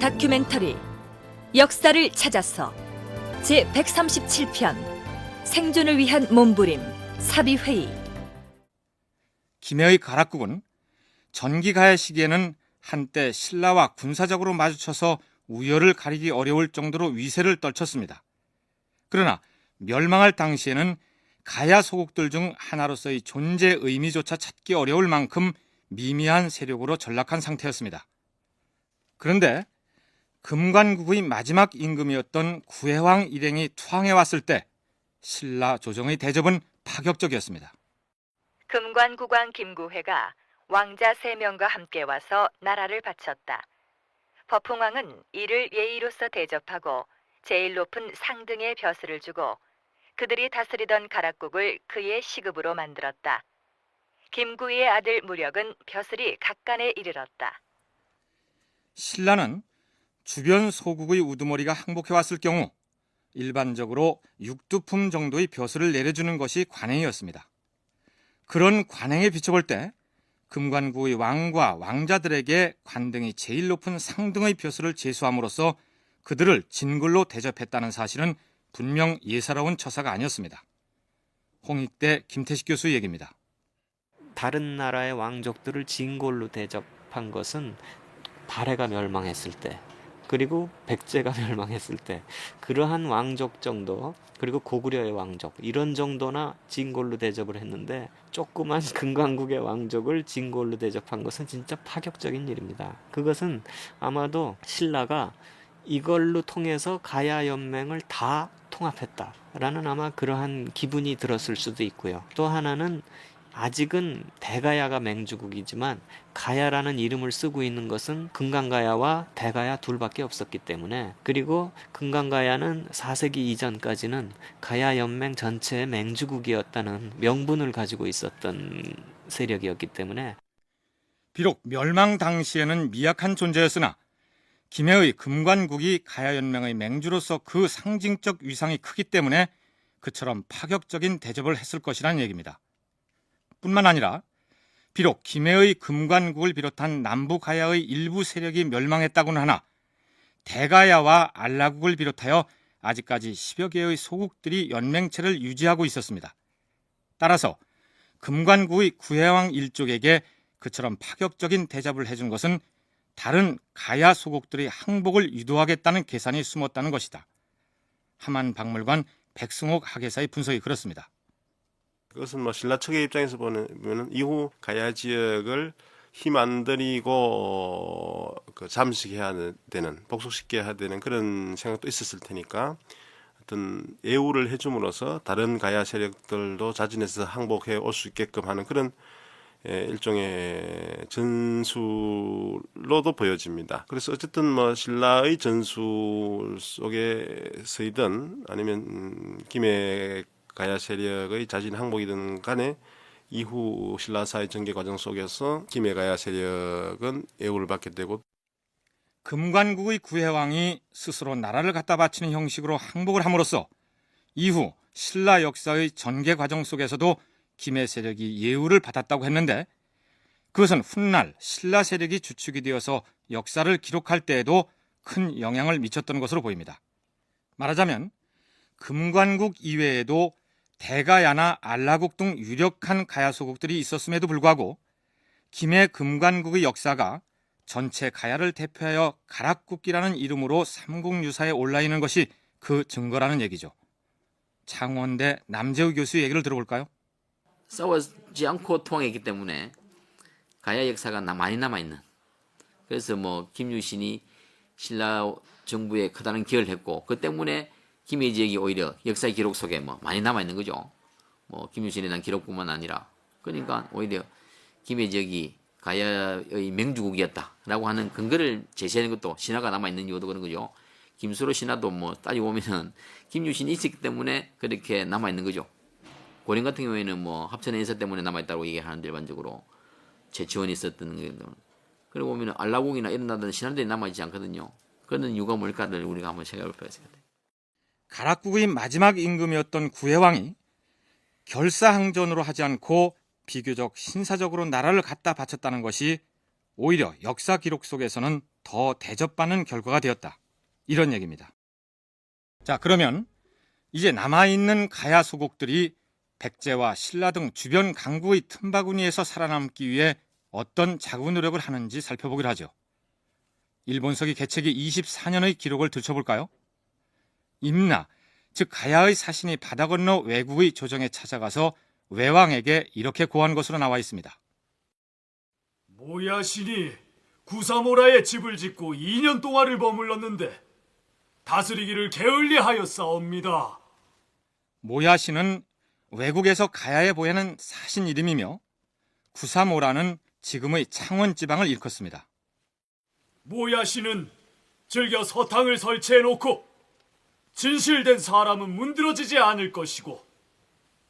다큐멘터리 역사를 찾아서 제137편 생존을 위한 몸부림 사비회의. 김해의 가락국은 전기가야 시기에는 한때 신라와 군사적으로 마주쳐서 우열을 가리기 어려울 정도로 위세를 떨쳤습니다. 그러나 멸망할 당시에는 가야 소국들 중 하나로서의 존재 의미조차 찾기 어려울 만큼 미미한 세력으로 전락한 상태였습니다. 그런데 금관국의 마지막 임금이었던 구해왕 일행이 투항해 왔을 때 신라 조정의 대접은 파격적이었습니다. 금관국왕 김구회가 왕자 3명과 함께 와서 나라를 바쳤다. 법흥왕은 이를 예의로서 대접하고 제일 높은 상등의 벼슬을 주고 그들이 다스리던 가락국을 그의 시급으로 만들었다. 김구이의 아들 무력은 벼슬이 각간에 이르렀다. 신라는 주변 소국의 우두머리가 항복해 왔을 경우 일반적으로 6두품 정도의 벼슬을 내려주는 것이 관행이었습니다. 그런 관행에 비춰볼 때 금관국의 왕과 왕자들에게 관등이 제일 높은 상등의 벼슬을 제수함으로써 그들을 진글로 대접했다는 사실은 분명 예사로운 처사가 아니었습니다. 홍익대 김태식 교수의 얘기입니다. 다른 나라의 왕족들을 진골로 대접한 것은 발해가 멸망했을 때, 그리고 백제가 멸망했을 때, 그러한 왕족 정도, 그리고 고구려의 왕족 이런 정도나 진골로 대접을 했는데 조그만 금관국의 왕족을 진골로 대접한 것은 진짜 파격적인 일입니다. 그것은 아마도 신라가 이걸로 통해서 가야 연맹을 다 통합했다라는 아마 그러한 기분이 들었을 수도 있고요. 또 하나는 아직은 대가야가 맹주국이지만 가야라는 이름을 쓰고 있는 것은 금강가야와 대가야 둘밖에 없었기 때문에, 그리고 금강가야는 4세기 이전까지는 가야 연맹 전체의 맹주국이었다는 명분을 가지고 있었던 세력이었기 때문에 비록 멸망 당시에는 미약한 존재였으나 김해의 금관국이 가야 연맹의 맹주로서 그 상징적 위상이 크기 때문에 그처럼 파격적인 대접을 했을 것이라는 얘기입니다. 뿐만 아니라 비록 김해의 금관국을 비롯한 남부 가야의 일부 세력이 멸망했다고는 하나 대가야와 안라국을 비롯하여 아직까지 10여 개의 소국들이 연맹체를 유지하고 있었습니다. 따라서 금관국의 구해왕 일족에게 그처럼 파격적인 대접을 해준 것은 다른 가야 소국들의 항복을 유도하겠다는 계산이 숨었다는 것이다. 함안박물관 백승옥 학예사의 분석이 그렇습니다. 그것은 신라 측의 입장에서 보면 이후 가야 지역을 힘 안 들이고 잠식해야 되는, 복속시켜야 되는 그런 생각도 있었을 테니까 어떤 예우를 해줌으로써 다른 가야 세력들도 자진해서 항복해 올 수 있게끔 하는 그런 일종의 전술로도 보여집니다. 그래서 어쨌든 신라의 전술 속에 서이든 아니면 김해 가야 세력의 자진 항복이든 간에 이후 신라사의 전개 과정 속에서 김해 가야 세력은 예우를 받게 되고, 금관국의 구해왕이 스스로 나라를 갖다 바치는 형식으로 항복을 함으로써 이후 신라 역사의 전개 과정 속에서도 김해 세력이 예우를 받았다고 했는데 그것은 훗날 신라 세력이 주축이 되어서 역사를 기록할 때에도 큰 영향을 미쳤던 것으로 보입니다. 말하자면 금관국 이외에도 대가야나 안라국 등 유력한 가야 소국들이 있었음에도 불구하고 김해 금관국의 역사가 전체 가야를 대표하여 가락국이라는 이름으로 삼국유사에 올라있는 것이 그 증거라는 얘기죠. 창원대 남재우 교수의 얘기를 들어볼까요? 싸우지 않고 통했기 때문에 가야 역사가 많이 남아있는, 그래서 김유신이 신라 정부에 커다란 기여를 했고 그 때문에 김해 지역이 오히려 역사의 기록 속에 많이 남아있는 거죠. 김유신에 대한 기록뿐만 아니라, 그러니까 오히려 김해 지역이 가야의 맹주국이었다라고 하는 근거를 제시하는 것도 신화가 남아있는 이유도 그런 거죠. 김수로 신화도 따지고 보면은 김유신이 있었기 때문에 그렇게 남아있는 거죠. 고령 같은 경우에는 합천의 인사 때문에 남아있다고 얘기하는데 일반적으로 최치원이 있었던 거. 그리고 보면은 안라국이나 이런 나라들은 신화들이 남아있지 않거든요. 그런 이유가 뭘까를 우리가 한번 생각해 볼 필요가 있을 것 같아요. 가락국의 마지막 임금이었던 구해왕이 결사항전으로 하지 않고 비교적 신사적으로 나라를 갖다 바쳤다는 것이 오히려 역사 기록 속에서는 더 대접받는 결과가 되었다. 이런 얘기입니다. 자, 그러면 이제 남아있는 가야 소국들이 백제와 신라 등 주변 강국의 틈바구니에서 살아남기 위해 어떤 자구 노력을 하는지 살펴보기로 하죠. 일본서기 개책이 24년의 기록을 들춰볼까요? 임나, 즉 가야의 사신이 바다 건너 외국의 조정에 찾아가서 외왕에게 이렇게 고한 것으로 나와 있습니다. 모야신이 구사모라에 집을 짓고 2년 동안을 머물렀는데 다스리기를 게을리하였사옵니다. 모야시는 외국에서 가야에 보이는 사신 이름이며 구사모라는 지금의 창원 지방을 일컫습니다. 모야신은 즐겨 서탕을 설치해놓고 진실된 사람은 문드러지지 않을 것이고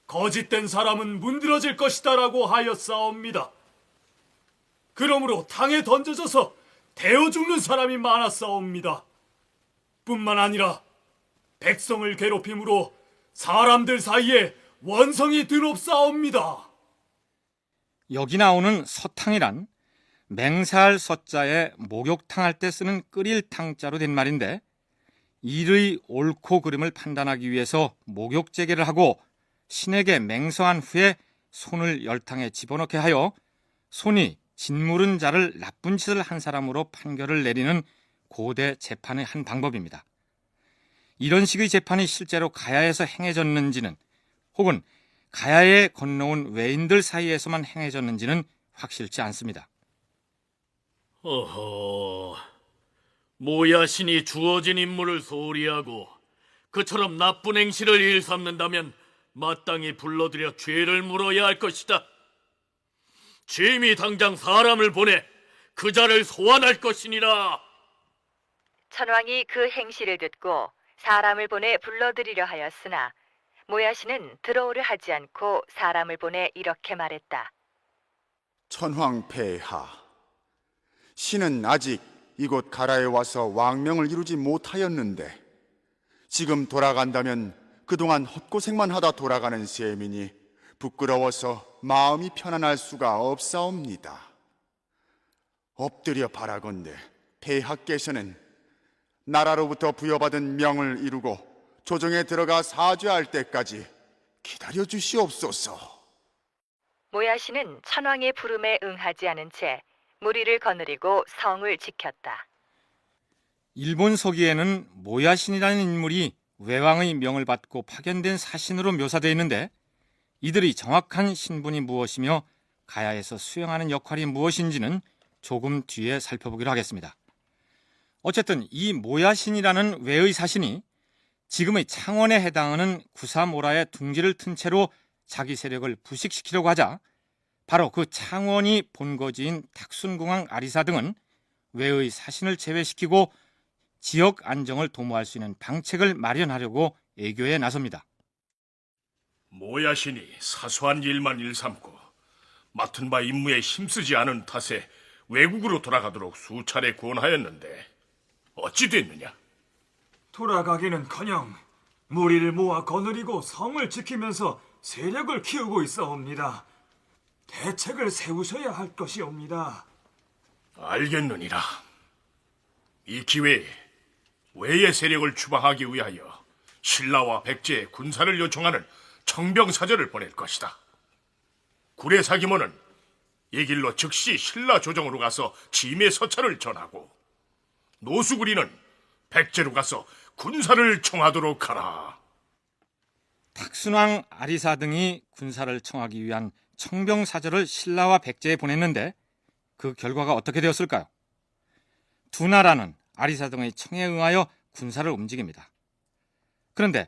거짓된 사람은 문드러질 것이다라고 하였사옵니다. 그러므로 탕에 던져져서 데워 죽는 사람이 많았사옵니다. 뿐만 아니라 백성을 괴롭힘으로 사람들 사이에 원성이 드높사옵니다. 여기 나오는 서탕이란 맹사할 서자에 목욕탕할 때 쓰는 끓일 탕자로 된 말인데 일의 옳고 그름을 판단하기 위해서 목욕 재개를 하고 신에게 맹서한 후에 손을 열탕에 집어넣게 하여 손이 짓무른 자를 나쁜 짓을 한 사람으로 판결을 내리는 고대 재판의 한 방법입니다. 이런 식의 재판이 실제로 가야에서 행해졌는지는 혹은 가야에 건너온 외인들 사이에서만 행해졌는지는 확실치 않습니다. 어허, 모야신이 주어진 임무를 소홀히하고 그처럼 나쁜 행실을 일삼는다면 마땅히 불러들여 죄를 물어야 할 것이다. 짐이 당장 사람을 보내 그 자를 소환할 것이니라. 천왕이 그 행실을 듣고 사람을 보내 불러들이려 하였으나 모야시는 들어오려 하지 않고 사람을 보내 이렇게 말했다. 천황 폐하, 신은 아직 이곳 가라에 와서 왕명을 이루지 못하였는데 지금 돌아간다면 그동안 헛고생만 하다 돌아가는 셈이니 부끄러워서 마음이 편안할 수가 없사옵니다. 엎드려 바라건대 폐하께서는 나라로부터 부여받은 명을 이루고 조정에 들어가 사죄할 때까지 기다려 주시옵소서. 모야시는 천왕의 부름에 응하지 않은 채 무리를 거느리고 성을 지켰다. 일본 서기에는 모야신이라는 인물이 외왕의 명을 받고 파견된 사신으로 묘사되어 있는데 이들이 정확한 신분이 무엇이며 가야에서 수행하는 역할이 무엇인지는 조금 뒤에 살펴보기로 하겠습니다. 어쨌든 이 모야신이라는 외의 사신이 지금의 창원에 해당하는 구사모라의 둥지를 튼 채로 자기 세력을 부식시키려고 하자 바로 그 창원이 본거지인 탁순궁왕 아리사 등은 외의 사신을 제외시키고 지역 안정을 도모할 수 있는 방책을 마련하려고 애교에 나섭니다. 모야신이 사소한 일만 일삼고 맡은 바 임무에 힘쓰지 않은 탓에 외국으로 돌아가도록 수차례 권하였는데 어찌 됐느냐? 돌아가기는커녕 무리를 모아 거느리고 성을 지키면서 세력을 키우고 있사옵니다. 대책을 세우셔야 할 것이옵니다. 알겠느니라. 이 기회에 외의 세력을 추방하기 위하여 신라와 백제에 군사를 요청하는 청병사절을 보낼 것이다. 구례사기모는 이 길로 즉시 신라 조정으로 가서 짐의 서찰을 전하고 노수구리는 백제로 가서 군사를 청하도록 하라. 탁순왕 아리사 등이 군사를 청하기 위한 청병사절을 신라와 백제에 보냈는데 그 결과가 어떻게 되었을까요? 두 나라는 아리사 등의 청에 응하여 군사를 움직입니다. 그런데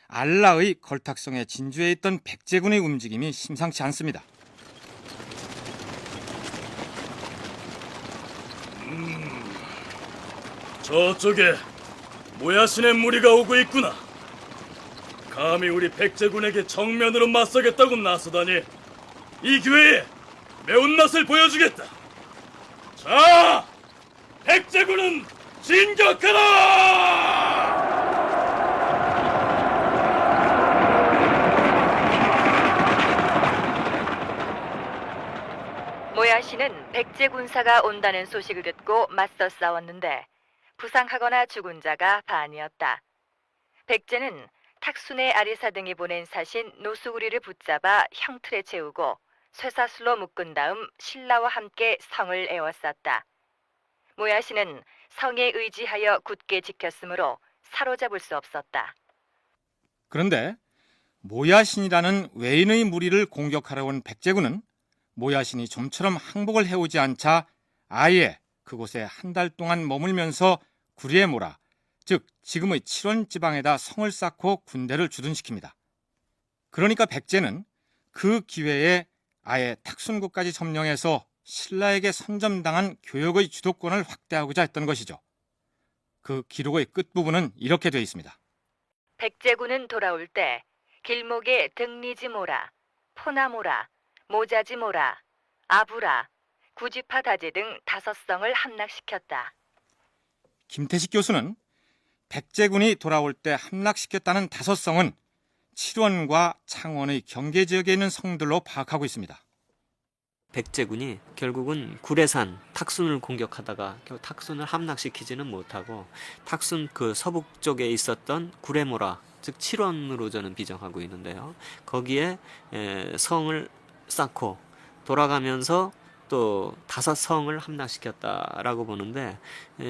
알라의 걸탁성에 진주에 있던 백제군의 움직임이 심상치 않습니다. 저쪽에 모야신의 무리가 오고 있구나. 감히 우리 백제군에게 정면으로 맞서겠다고 나서다니 이 기회에 매운맛을 보여주겠다. 자, 백제군은 진격하라! 모야시는 백제 군사가 온다는 소식을 듣고 맞서 싸웠는데 부상하거나 죽은 자가 반이었다. 백제는 탁순의 아리사 등이 보낸 사신 노수구리를 붙잡아 형틀에 채우고 쇠사슬로 묶은 다음 신라와 함께 성을 에워쌌다. 모야시는 성에 의지하여 굳게 지켰으므로 사로잡을 수 없었다. 그런데 모야신이라는 외인의 무리를 공격하러 온 백제군은 모야신이 좀처럼 항복을 해오지 않자 아예 그곳에 한 달 동안 머물면서 구리에 몰아, 즉 지금의 칠원 지방에다 성을 쌓고 군대를 주둔시킵니다. 그러니까 백제는 그 기회에 아예 탁순국까지 점령해서 신라에게 선점당한 교역의 주도권을 확대하고자 했던 것이죠. 그 기록의 끝부분은 이렇게 되어 있습니다. 백제군은 돌아올 때 길목에 등리지모라, 포나모라, 모자지모라, 아부라, 구지파다제 등 5성을 함락시켰다. 김태식 교수는 백제군이 돌아올 때 함락시켰다는 5성은 칠원과 창원의 경계 지역에 있는 성들로 파악하고 있습니다. 백제군이 결국은 구례산 탁순을 공격하다가 탁순을 함락시키지는 못하고 탁순 그 서북 쪽에 있었던 구례모라, 즉 칠원으로 저는 비정하고 있는데요. 거기에 성을 쌓고 돌아가면서 또 5성을 함락시켰다라고 보는데,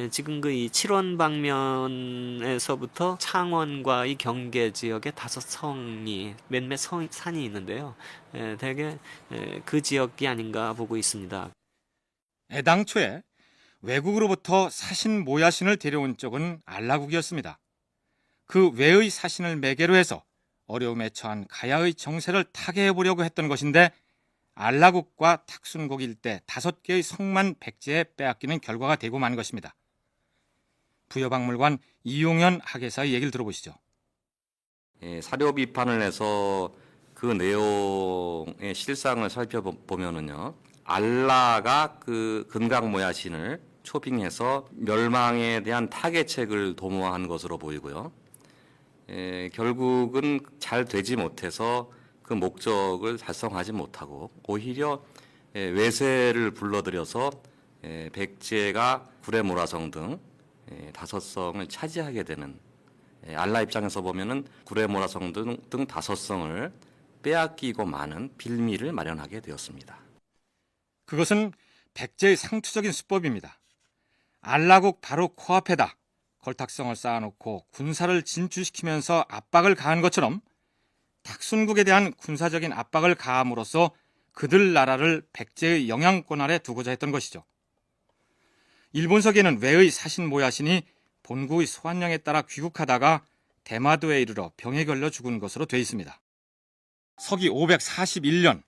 지금 그 이 칠원 방면에서부터 창원과의 경계 지역에 5성이 몇몇 산이 있는데요. 대개 그 지역이 아닌가 보고 있습니다. 애당초에 외국으로부터 사신 모야신을 데려온 쪽은 알라국이었습니다. 그 외의 사신을 매개로 해서 어려움에 처한 가야의 정세를 타개해보려고 했던 것인데, 알라국과 탁순국 일대 5개의 성만 백제에 빼앗기는 결과가 되고 만 것입니다. 부여박물관 이용현 학예사의 얘기를 들어보시죠. 사료 비판을 해서 그 내용의 실상을 살펴보면은요, 알라가 그 근각모야신을 초빙해서 멸망에 대한 타개책을 도모한 것으로 보이고요. 결국은 잘 되지 못해서 그 목적을 달성하지 못하고 오히려 외세를 불러들여서 백제가 구례모라성 등 5성을 차지하게 되는, 알라 입장에서 보면은 구례모라성 등 5성을 빼앗기고 마는 빌미를 마련하게 되었습니다. 그것은 백제의 상투적인 수법입니다. 알라국 바로 코앞에다 걸탁성을 쌓아놓고 군사를 진출시키면서 압박을 가한 것처럼 탁순국에 대한 군사적인 압박을 가함으로써 그들 나라를 백제의 영향권 아래 두고자 했던 것이죠. 일본서기에는 외의 사신 모야신이 본국의 소환령에 따라 귀국하다가 대마도에 이르러 병에 걸려 죽은 것으로 되어 있습니다. 서기 541년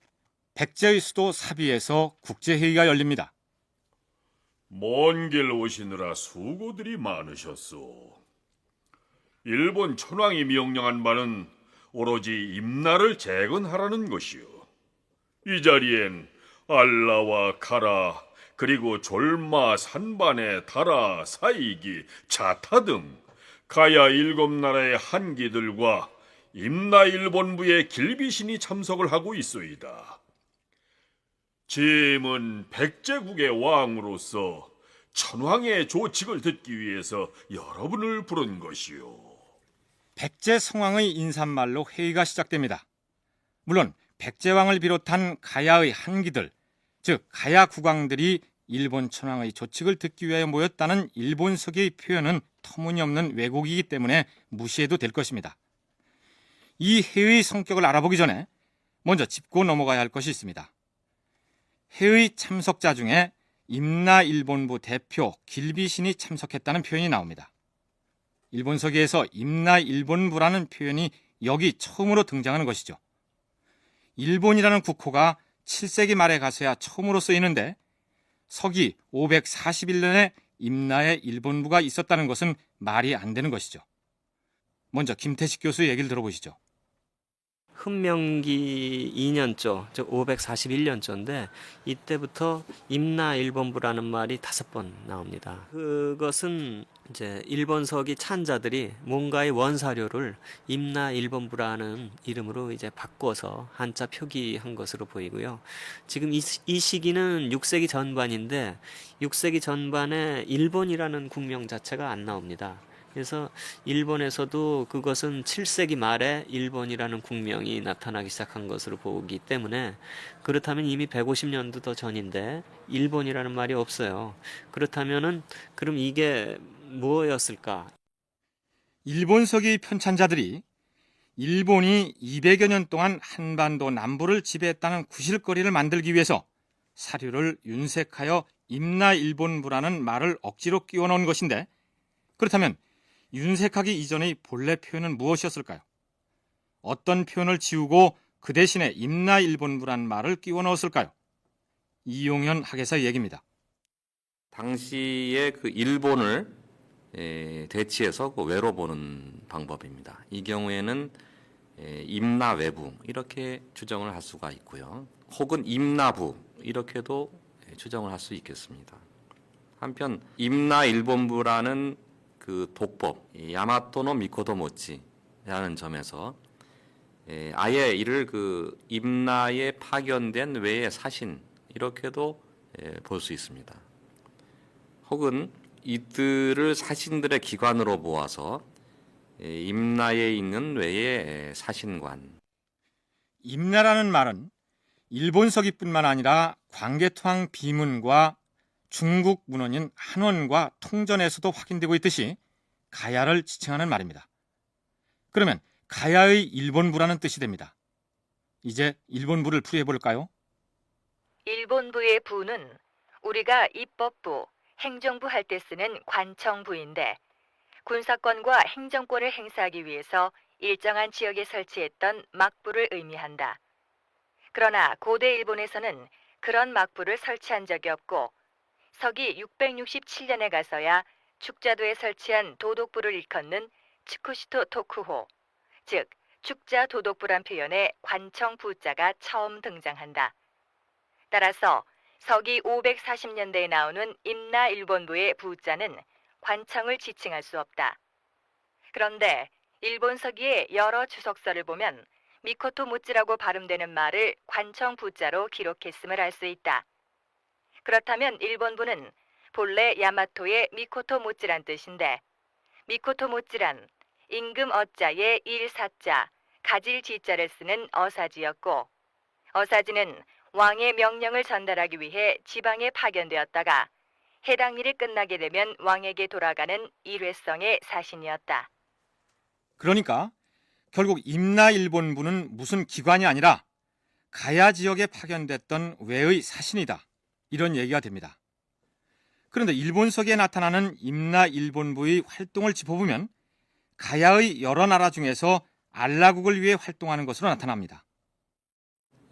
백제의 수도 사비에서 국제회의가 열립니다. 먼 길 오시느라 수고들이 많으셨소. 일본 천황이 명령한 바는 오로지 임나를 재건하라는 것이요. 이 자리엔 알라와 카라, 그리고 졸마, 산반에, 다라, 사이기, 자타 등 가야 7나라의 한기들과 임나 일본부의 길비신이 참석을 하고 있소이다. 짐은 백제국의 왕으로서 천황의 조칙을 듣기 위해서 여러분을 부른 것이요. 백제 성왕의 인사말로 회의가 시작됩니다. 물론 백제왕을 비롯한 가야의 한기들, 즉 가야 국왕들이 일본 천황의 조칙을 듣기 위하여 모였다는 일본서기의 표현은 터무니없는 왜곡이기 때문에 무시해도 될 것입니다. 이 회의의 성격을 알아보기 전에 먼저 짚고 넘어가야 할 것이 있습니다. 회의 참석자 중에 임나 일본부 대표 길비신이 참석했다는 표현이 나옵니다. 일본서기에서 임나 일본부라는 표현이 여기 처음으로 등장하는 것이죠. 일본이라는 국호가 7세기 말에 가서야 처음으로 쓰이는데 서기 541년에 임나에 일본부가 있었다는 것은 말이 안 되는 것이죠. 먼저 김태식 교수의 얘기를 들어보시죠. 훈명기 2년조, 즉 541년조인데 이때부터 임나 일본부라는 말이 5번 나옵니다. 그것은 이제 일본서기 찬자들이 뭔가의 원사료를 임나 일본부라는 이름으로 이제 바꿔서 한자 표기한 것으로 보이고요. 지금 이 시기는 6세기 전반인데 6세기 전반에 일본이라는 국명 자체가 안 나옵니다. 그래서 일본에서도 그것은 7세기 말에 일본이라는 국명이 나타나기 시작한 것으로 보기 때문에 그렇다면 이미 150년도 더 전인데 일본이라는 말이 없어요. 그렇다면은 그럼 이게 뭐였을까? 일본서기 편찬자들이 일본이 200여 년 동안 한반도 남부를 지배했다는 구실거리를 만들기 위해서 사료를 윤색하여 임나 일본부라는 말을 억지로 끼워 넣은 것인데, 그렇다면 윤색하기 이전의 본래 표현은 무엇이었을까요? 어떤 표현을 지우고 그 대신에 임나 일본부란 말을 끼워 넣었을까요? 이용현 학예사 얘기입니다. 당시에 그 일본을 대치해서 그 외로 보는 방법입니다. 이 경우에는 임나 외부 이렇게 추정을 할 수가 있고요. 혹은 임나부 이렇게도 추정을 할 수 있겠습니다. 한편 임나 일본부라는 그 독법 야마토노 미코토 모치라는 점에서 아예 이를 그 임나에 파견된 외의 사신 이렇게도 볼 수 있습니다. 혹은 이들을 사신들의 기관으로 보아서 임나에 있는 외의 사신관. 임나라는 말은 일본서기뿐만 아니라 광개토항 비문과 중국 문헌인 한원과 통전에서도 확인되고 있듯이 가야를 지칭하는 말입니다. 그러면 가야의 일본부라는 뜻이 됩니다. 이제 일본부를 풀이해 볼까요? 일본부의 부는 우리가 입법부, 행정부 할 때 쓰는 관청부인데 군사권과 행정권을 행사하기 위해서 일정한 지역에 설치했던 막부를 의미한다. 그러나 고대 일본에서는 그런 막부를 설치한 적이 없고 서기 667년에 가서야 축자도에 설치한 도독부를 일컫는 츠쿠시토 토쿠호, 즉 축자 도독부란 표현에 관청부자가 처음 등장한다. 따라서 서기 540년대에 나오는 임나 일본부의 부자는 관청을 지칭할 수 없다. 그런데 일본 서기의 여러 주석서를 보면 미코토 모찌라고 발음되는 말을 관청 부자로 기록했음을 알 수 있다. 그렇다면 일본부는 본래 야마토의 미코토 모찌란 뜻인데 미코토 모찌란 임금 어자의 일사자, 가질 지자를 쓰는 어사지였고 어사지는 왕의 명령을 전달하기 위해 지방에 파견되었다가 해당 일이 끝나게 되면 왕에게 돌아가는 일회성의 사신이었다. 그러니까 결국 임나 일본부는 무슨 기관이 아니라 가야 지역에 파견됐던 외의 사신이다. 이런 얘기가 됩니다. 그런데 일본서기에 나타나는 임나 일본부의 활동을 짚어보면 가야의 여러 나라 중에서 알라국을 위해 활동하는 것으로 나타납니다.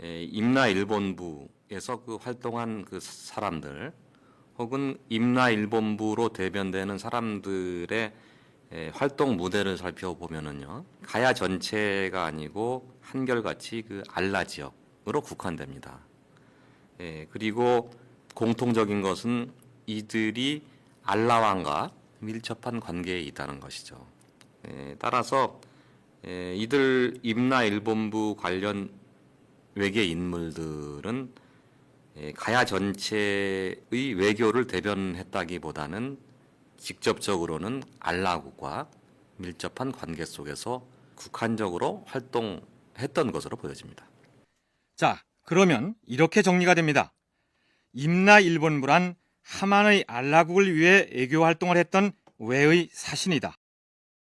임나 일본부에서 그 활동한 그 사람들 혹은 임나 일본부로 대변되는 사람들의 활동 무대를 살펴보면은요, 가야 전체가 아니고 한결같이 그 알라 지역으로 국한됩니다. 그리고 공통적인 것은 이들이 알라왕과 밀접한 관계에 있다는 것이죠. 따라서 이들 임나 일본부 관련 외계 인물들은 가야 전체의 외교를 대변했다기보다는 직접적으로는 알라국과 밀접한 관계 속에서 국한적으로 활동했던 것으로 보여집니다. 자, 그러면 이렇게 정리가 됩니다. 임나 일본부란 하만의 알라국을 위해 애교 활동을 했던 외의 사신이다.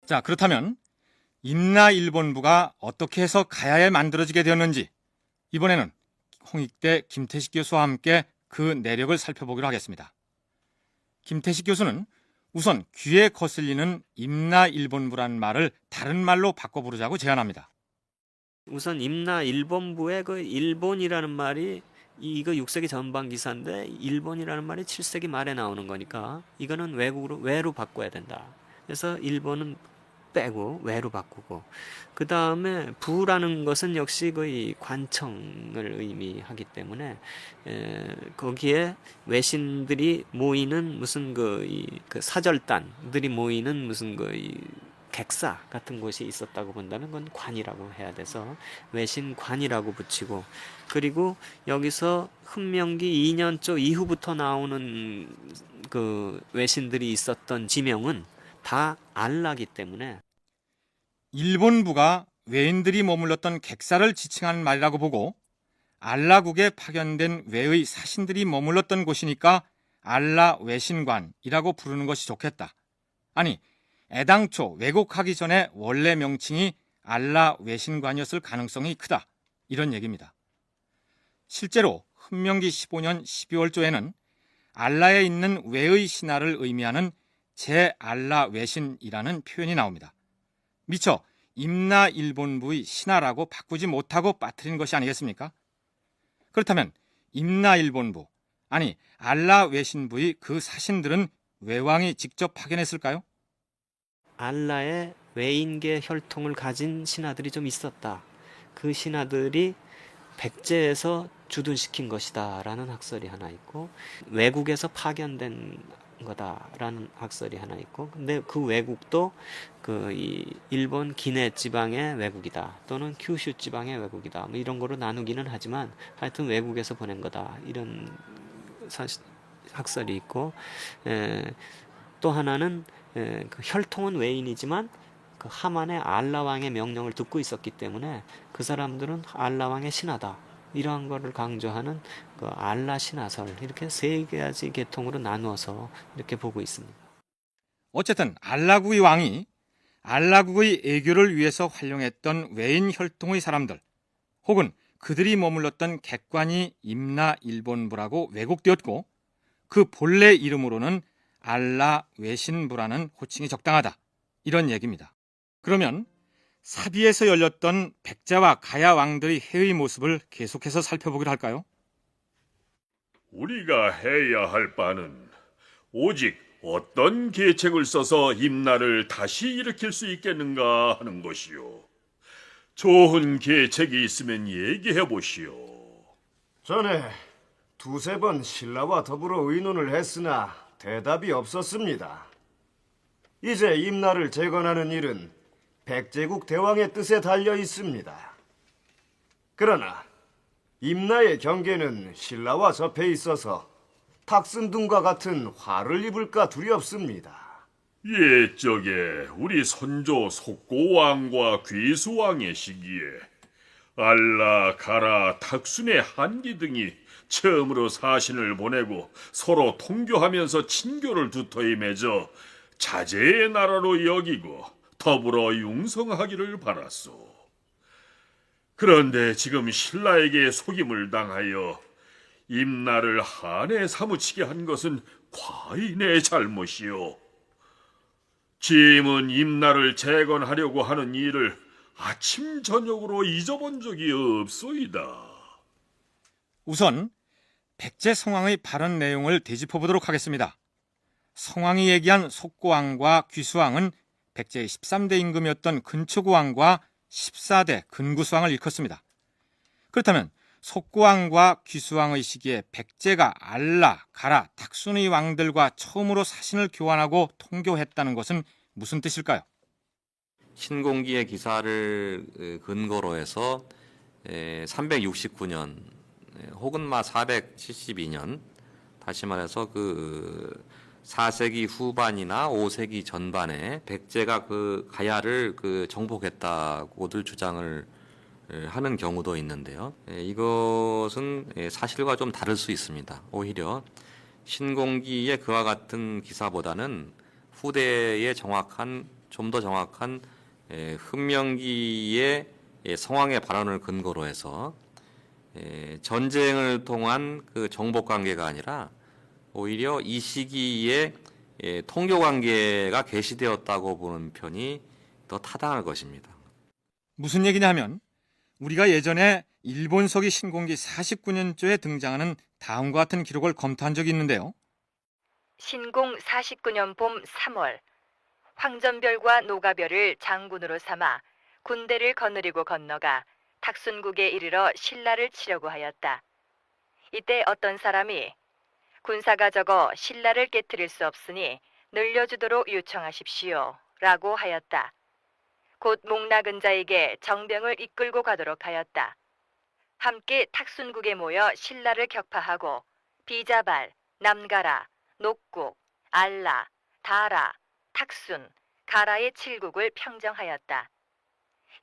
자, 그렇다면 임나 일본부가 어떻게 해서 가야에 만들어지게 되었는지 이번에는 홍익대 김태식 교수와 함께 그 내력을 살펴보기로 하겠습니다. 김태식 교수는 우선 귀에 거슬리는 임나 일본부란 말을 다른 말로 바꿔 부르자고 제안합니다. 우선 임나 일본부의 그 일본이라는 말이 이거 6세기 전반 기사인데 일본이라는 말이 7세기 말에 나오는 거니까 이거는 외로 바꿔야 된다. 그래서 일본은 빼고 외로 바꾸고, 그 다음에 부라는 것은 역시 거의 관청을 의미하기 때문에 거기에 외신들이 모이는 무슨 그 사절단들이 모이는 무슨 이 객사 같은 곳이 있었다고 본다면 그건 관이라고 해야 돼서 외신관이라고 붙이고, 그리고 여기서 훈명기 2년조 이후부터 나오는 그 외신들이 있었던 지명은 다 알라기 때문에 일본부가 외인들이 머물렀던 객사를 지칭하는 말이라고 보고 알라국에 파견된 외의 사신들이 머물렀던 곳이니까 알라 외신관이라고 부르는 것이 좋겠다. 아니, 애당초 왜곡하기 전에 원래 명칭이 알라 외신관이었을 가능성이 크다. 이런 얘기입니다. 실제로 훈명기 15년 12월조에는 알라에 있는 외의 신하를 의미하는 제알라 외신이라는 표현이 나옵니다. 미처 임나 일본부의 신하라고 바꾸지 못하고 빠뜨린 것이 아니겠습니까? 그렇다면 임나 일본부, 아니 알라 외신부의 그 사신들은 외왕이 직접 파견했을까요? 알라의 외인계 혈통을 가진 신하들이 좀 있었다. 그 신하들이 백제에서 주둔시킨 것이다라는 학설이 하나 있고, 외국에서 파견된 거다라는 학설이 하나 있고, 근데 그 외국도 이 일본 기내 지방의 외국이다 또는 큐슈 지방의 외국이다 뭐 이런 거로 나누기는 하지만 하여튼 외국에서 보낸 거다 이런 학설이 있고, 또 하나는 그 혈통은 외인이지만 그 하만의 알라왕의 명령을 듣고 있었기 때문에 그 사람들은 알라왕의 신하다 이러한 거를 강조하는 그 알라 신하설, 이렇게 세 가지 계통으로 나누어서 이렇게 보고 있습니다. 어쨌든 알라국의 왕이 알라국의 애교를 위해서 활용했던 외인 혈통의 사람들 혹은 그들이 머물렀던 객관이 임나 일본부라고 왜곡되었고, 그 본래 이름으로는 알라 외신부라는 호칭이 적당하다. 이런 얘기입니다. 그러면 사비에서 열렸던 백제와 가야 왕들의 해의 모습을 계속해서 살펴보기로 할까요? 우리가 해야 할 바는 오직 어떤 계책을 써서 임나를 다시 일으킬 수 있겠는가 하는 것이요. 좋은 계책이 있으면 얘기해 보시오. 전에 두세 번 신라와 더불어 의논을 했으나 대답이 없었습니다. 이제 임나를 재건하는 일은 백제국 대왕의 뜻에 달려 있습니다. 그러나 임나의 경계는 신라와 접해 있어서 탁슨둥과 같은 화를 입을까 두렵습니다. 옛적에 우리 선조 속고왕과 귀수왕의 시기에 알라, 가라, 탁순의 한기 등이 처음으로 사신을 보내고 서로 통교하면서 친교를 두터이 맺어 자제의 나라로 여기고 더불어 융성하기를 바랐소. 그런데 지금 신라에게 속임을 당하여 임나를 한에 사무치게 한 것은 과인의 잘못이요. 짐은 임나를 재건하려고 하는 일을 아침 저녁으로 잊어본 적이 없소이다. 우선 백제 성왕의 발언 내용을 되짚어보도록 하겠습니다. 성왕이 얘기한 속고왕과 귀수왕은 백제의 13대 임금이었던 근초고왕과 14대 근구수왕을 일컫습니다. 그렇다면 속고왕과 귀수왕의 시기에 백제가 알라, 가라, 탁순의 왕들과 처음으로 사신을 교환하고 통교했다는 것은 무슨 뜻일까요? 신공기의 기사를 근거로 해서 369년 혹은 472년, 다시 말해서 그 4세기 후반이나 5세기 전반에 백제가 그 가야를 정복했다고들 주장을 하는 경우도 있는데요. 이것은 사실과 좀 다를 수 있습니다. 오히려 신공기의 그와 같은 기사보다는 후대의 좀 더 정확한 훈명기의 성왕의 발언을 근거로 해서 전쟁을 통한 그 정복 관계가 아니라 오히려 이 시기에 통교 관계가 개시되었다고 보는 편이 더 타당할 것입니다. 무슨 얘기냐 하면 우리가 예전에 일본서기 신공기 49년조에 등장하는 다음과 같은 기록을 검토한 적이 있는데요. 신공 49년 봄 3월 황전별과 노가별을 장군으로 삼아 군대를 거느리고 건너가 탁순국에 이르러 신라를 치려고 하였다. 이때 어떤 사람이 군사가 적어 신라를 깨뜨릴 수 없으니 늘려주도록 요청하십시오 라고 하였다. 곧 목낙은 자에게 정병을 이끌고 가도록 하였다. 함께 탁순국에 모여 신라를 격파하고 비자발, 남가라, 녹국, 알라, 다라, 탁순, 가라의 7국을 평정하였다.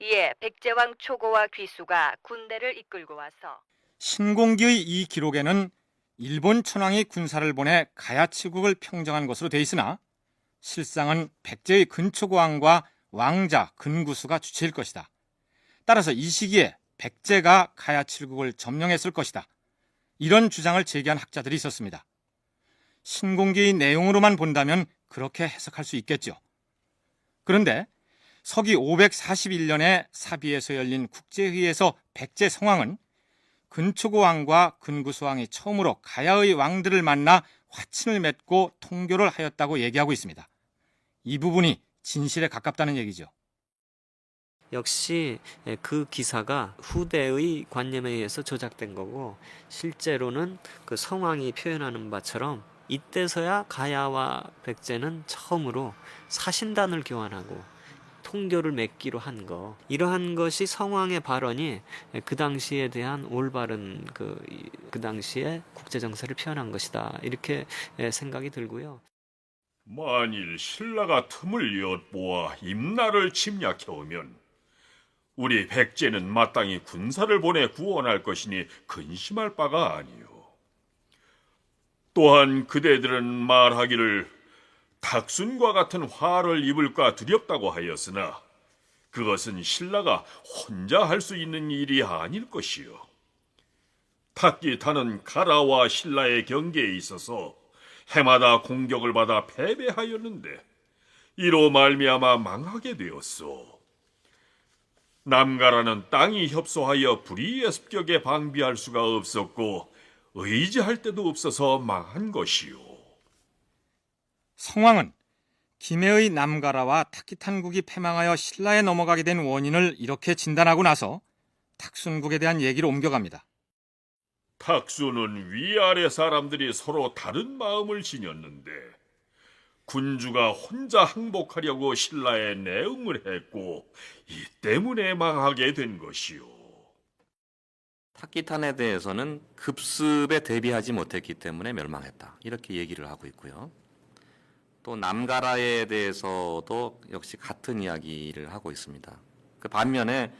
이에 백제왕 초고와 귀수가 군대를 이끌고 와서 신공기의 이 기록에는 일본 천황이 군사를 보내 가야 7국을 평정한 것으로 돼 있으나 실상은 백제의 근초고왕과 왕자 근구수가 주체일 것이다. 따라서 이 시기에 백제가 가야 7국을 점령했을 것이다. 이런 주장을 제기한 학자들이 있었습니다. 신공기의 내용으로만 본다면 그렇게 해석할 수 있겠죠. 그런데 서기 541년에 사비에서 열린 국제회의에서 백제 성왕은 근초고왕과 근구수왕이 처음으로 가야의 왕들을 만나 화친을 맺고 통교를 하였다고 얘기하고 있습니다. 이 부분이 진실에 가깝다는 얘기죠. 역시 그 기사가 후대의 관념에 의해서 조작된 거고, 실제로는 그 성왕이 표현하는 바처럼 이때서야 가야와 백제는 처음으로 사신단을 교환하고 통교를 맺기로 한 거, 이러한 것이 성왕의 발언이 그 당시에 대한 올바른 그 당시의 국제 정세를 표현한 것이다, 이렇게 생각이 들고요. 만일 신라가 틈을 엿보아 임나를 침략해오면 우리 백제는 마땅히 군사를 보내 구원할 것이니 근심할 바가 아니요. 또한 그대들은 말하기를 탁순과 같은 화를 입을까 두렵다고 하였으나 그것은 신라가 혼자 할 수 있는 일이 아닐 것이요. 탁기타는 가라와 신라의 경계에 있어서 해마다 공격을 받아 패배하였는데 이로 말미암아 망하게 되었소. 남가라는 땅이 협소하여 불의의 습격에 방비할 수가 없었고 의지할 데도 없어서 망한 것이요. 성왕은 김해의 남가라와 탁기탄국이 패망하여 신라에 넘어가게 된 원인을 이렇게 진단하고 나서 탁순국에 대한 얘기로 옮겨갑니다. 탁수는 위아래 사람들이 서로 다른 마음을 지녔는데 군주가 혼자 항복하려고 신라에 내응을 했고 이 때문에 망하게 된 것이요. 탁기탄에 대해서는 급습에 대비하지 못했기 때문에 멸망했다, 이렇게 얘기를 하고 있고요. 또 남가라에 대해서도 역시 같은 이야기를 하고 있습니다. 그 반면에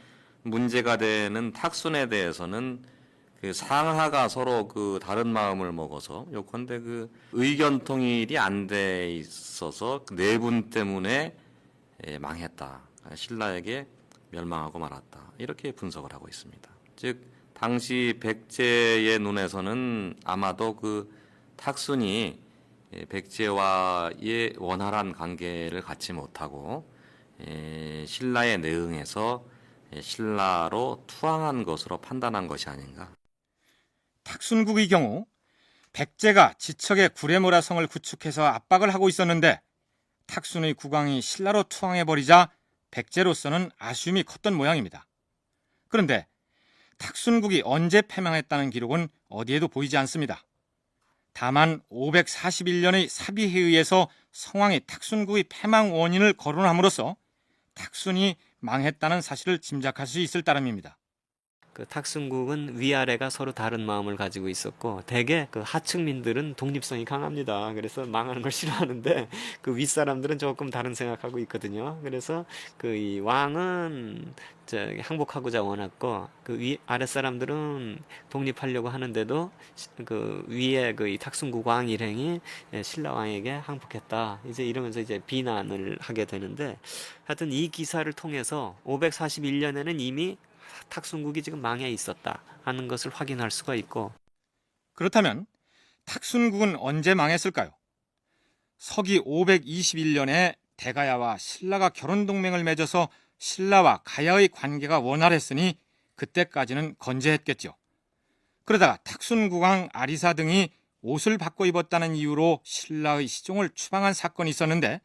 문제가 되는 탁순에 대해서는 그 상하가 서로 그 다른 마음을 먹어서 요컨대 그 의견 통일이 안 돼 있어서 그 내분 때문에 망했다, 신라에게 멸망하고 말았다, 이렇게 분석을 하고 있습니다. 즉 당시 백제의 눈에서는 아마도 그 탁순이 백제와의 원활한 관계를 갖지 못하고 신라에 내응해서 신라로 투항한 것으로 판단한 것이 아닌가. 탁순국의 경우 백제가 지척에 구레모라성을 구축해서 압박을 하고 있었는데 탁순의 국왕이 신라로 투항해버리자 백제로서는 아쉬움이 컸던 모양입니다. 그런데 탁순국이 언제 패망했다는 기록은 어디에도 보이지 않습니다. 다만 541년의 사비회의에서 성왕이 탁순국의 패망 원인을 거론함으로써 탁순이 망했다는 사실을 짐작할 수 있을 따름입니다. 그 탁순국은 위아래가 서로 다른 마음을 가지고 있었고, 대개 그 하층민들은 독립성이 강합니다. 그래서 망하는 걸 싫어하는데 그 윗사람들은 조금 다른 생각하고 있거든요. 그래서 그 이 왕은 항복하고자 원했고, 그 아랫사람들은 독립하려고 하는데도 그 위에 그 이 탁순국 왕 일행이 신라 왕에게 항복했다, 이제 이러면서 이제 비난을 하게 되는데, 하여튼 이 기사를 통해서 541년에는 이미 탁순국이 지금 망해 있었다 하는 것을 확인할 수가 있고. 그렇다면 탁순국은 언제 망했을까요? 서기 521년에 대가야와 신라가 결혼동맹을 맺어서 신라와 가야의 관계가 원활했으니 그때까지는 건재했겠죠. 그러다가 탁순국왕 아리사 등이 옷을 바꿔 입었다는 이유로 신라의 시종을 추방한 사건이 있었는데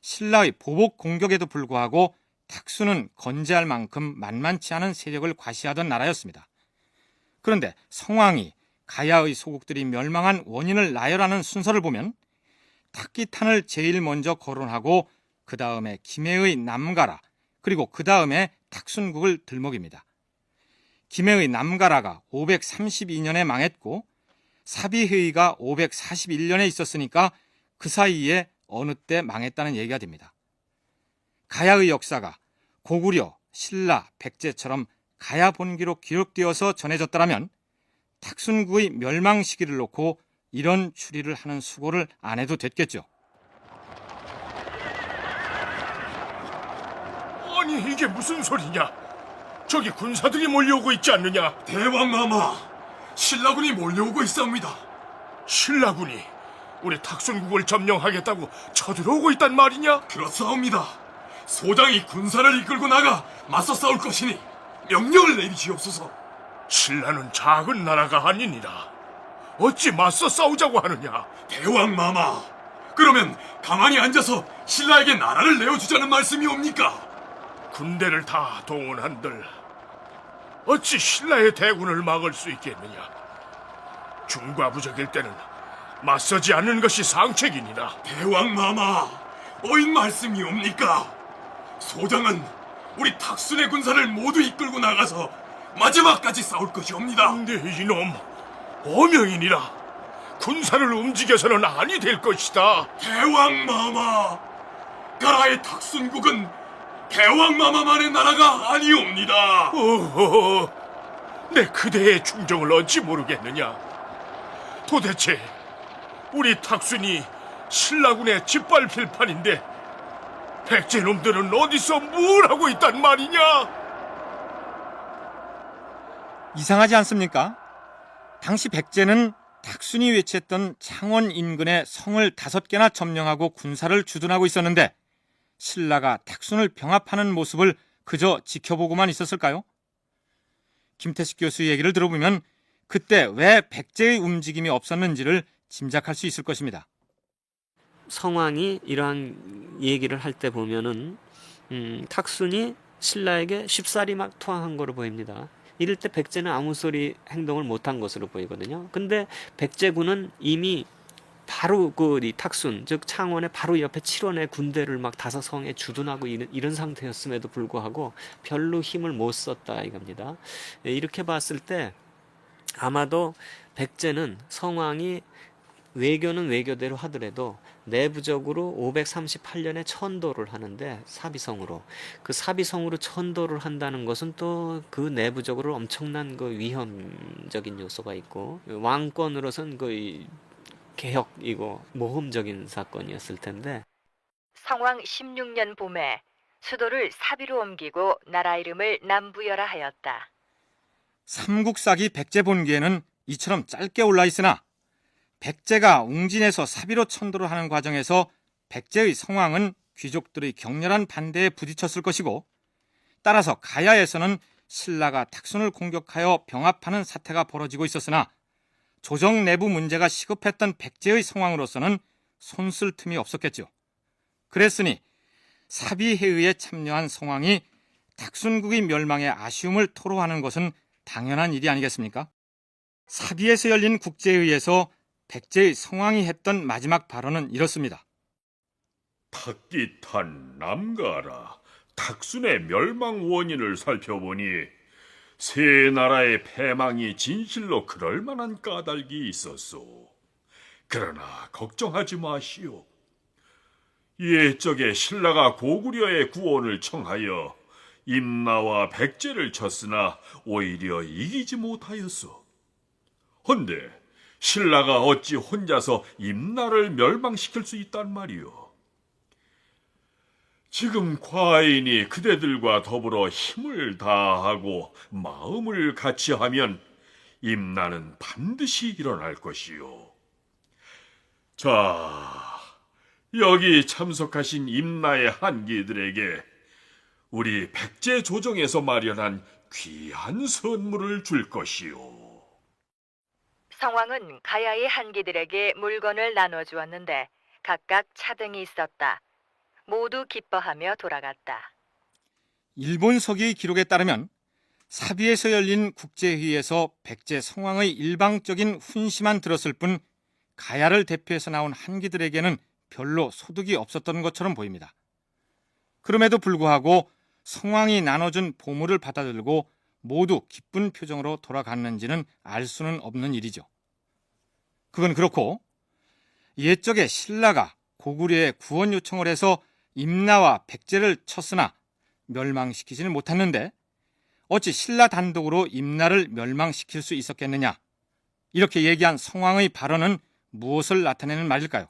신라의 보복 공격에도 불구하고 탁수는 건재할 만큼 만만치 않은 세력을 과시하던 나라였습니다. 그런데 성왕이 가야의 소국들이 멸망한 원인을 나열하는 순서를 보면 탁기탄을 제일 먼저 거론하고 그 다음에 김해의 남가라, 그리고 그 다음에 탁순국을 들먹입니다. 김해의 남가라가 532년에 망했고 사비회의가 541년에 있었으니까 그 사이에 어느 때 망했다는 얘기가 됩니다. 가야의 역사가 고구려, 신라, 백제처럼 가야 본기로 기록되어서 전해졌더라면 탁순국의 멸망 시기를 놓고 이런 추리를 하는 수고를 안 해도 됐겠죠. 아니 이게 무슨 소리냐? 저기 군사들이 몰려오고 있지 않느냐? 대왕마마, 신라군이 몰려오고 있사옵니다. 신라군이 우리 탁순국을 점령하겠다고 쳐들어오고 있단 말이냐? 그렇사옵니다. 소장이 군사를 이끌고 나가 맞서 싸울 것이니 명령을 내리시옵소서. 신라는 작은 나라가 아니니라. 어찌 맞서 싸우자고 하느냐? 대왕마마, 그러면 가만히 앉아서 신라에게 나라를 내어주자는 말씀이옵니까? 군대를 다 동원한들 어찌 신라의 대군을 막을 수 있겠느냐? 중과부적일 때는 맞서지 않는 것이 상책이니라. 대왕마마, 어인 말씀이옵니까? 소장은 우리 탁순의 군사를 모두 이끌고 나가서 마지막까지 싸울 것이옵니다. 근데 이놈 어명이니라. 군사를 움직여서는 아니 될 것이다. 대왕마마, 가라의 탁순국은 대왕마마만의 나라가 아니옵니다. 어허, 내 그대의 충정을 어찌 모르겠느냐? 도대체 우리 탁순이 신라군의 짓밟힐 판인데 백제놈들은 어디서 뭘 하고 있단 말이냐? 이상하지 않습니까? 당시 백제는 탁순이 외쳤던 창원 인근의 성을 5개나 점령하고 군사를 주둔하고 있었는데 신라가 탁순을 병합하는 모습을 그저 지켜보고만 있었을까요? 김태식 교수의 얘기를 들어보면 그때 왜 백제의 움직임이 없었는지를 짐작할 수 있을 것입니다. 성왕이 이러한 얘기를 할 때 보면은 탁순이 신라에게 쉽사리 막 투항한 거로 보입니다. 이럴 때 백제는 아무 소리 행동을 못한 것으로 보이거든요. 근데 백제군은 이미 바로 이 탁순, 즉 창원의 바로 옆에 칠원의 군대를 막 5성에 주둔하고 이런 상태였음에도 불구하고 별로 힘을 못 썼다 이겁니다. 이렇게 봤을 때 아마도 백제는 성왕이 외교는 외교대로 하더라도 내부적으로 538년에 천도를 하는데 사비성으로, 그 사비성으로 천도를 한다는 것은 또 그 내부적으로 엄청난 그 위험적인 요소가 있고 왕권으로선 거의 개혁이고 모험적인 사건이었을 텐데, 성왕 16년 봄에 수도를 사비로 옮기고 나라 이름을 남부여라 하였다. 삼국사기 백제 본기에는 이처럼 짧게 올라 있으나 백제가 웅진에서 사비로 천도를 하는 과정에서 백제의 성왕은 귀족들의 격렬한 반대에 부딪혔을 것이고, 따라서 가야에서는 신라가 탁순을 공격하여 병합하는 사태가 벌어지고 있었으나 조정 내부 문제가 시급했던 백제의 성왕으로서는 손쓸 틈이 없었겠죠. 그랬으니 사비회의에 참여한 성왕이 탁순국의 멸망에 아쉬움을 토로하는 것은 당연한 일이 아니겠습니까? 사비에서 열린 국제회의에서 백제의 성왕이 했던 마지막 발언은 이렇습니다. 탁기탄, 남가라, 탁순의 멸망 원인을 살펴보니 세 나라의 패망이 진실로 그럴 만한 까닭이 있었소. 그러나 걱정하지 마시오. 옛적에 신라가 고구려의 구원을 청하여 임나와 백제를 쳤으나 오히려 이기지 못하였소. 헌데 신라가 어찌 혼자서 임나를 멸망시킬 수 있단 말이오. 지금 과인이 그대들과 더불어 힘을 다하고 마음을 같이 하면 임나는 반드시 일어날 것이요. 자, 여기 참석하신 임나의 한기들에게 우리 백제 조정에서 마련한 귀한 선물을 줄 것이요. 성왕은 가야의 한기들에게 물건을 나눠주었는데 각각 차등이 있었다. 모두 기뻐하며 돌아갔다. 일본 서기의 기록에 따르면 사비에서 열린 국제회의에서 백제 성왕의 일방적인 훈시만 들었을 뿐 가야를 대표해서 나온 한기들에게는 별로 소득이 없었던 것처럼 보입니다. 그럼에도 불구하고 성왕이 나눠준 보물을 받아들고 모두 기쁜 표정으로 돌아갔는지는 알 수는 없는 일이죠. 그건 그렇고 옛적에 신라가 고구려에 구원 요청을 해서 임나와 백제를 쳤으나 멸망시키지는 못했는데 어찌 신라 단독으로 임나를 멸망시킬 수 있었겠느냐? 이렇게 얘기한 성왕의 발언은 무엇을 나타내는 말일까요?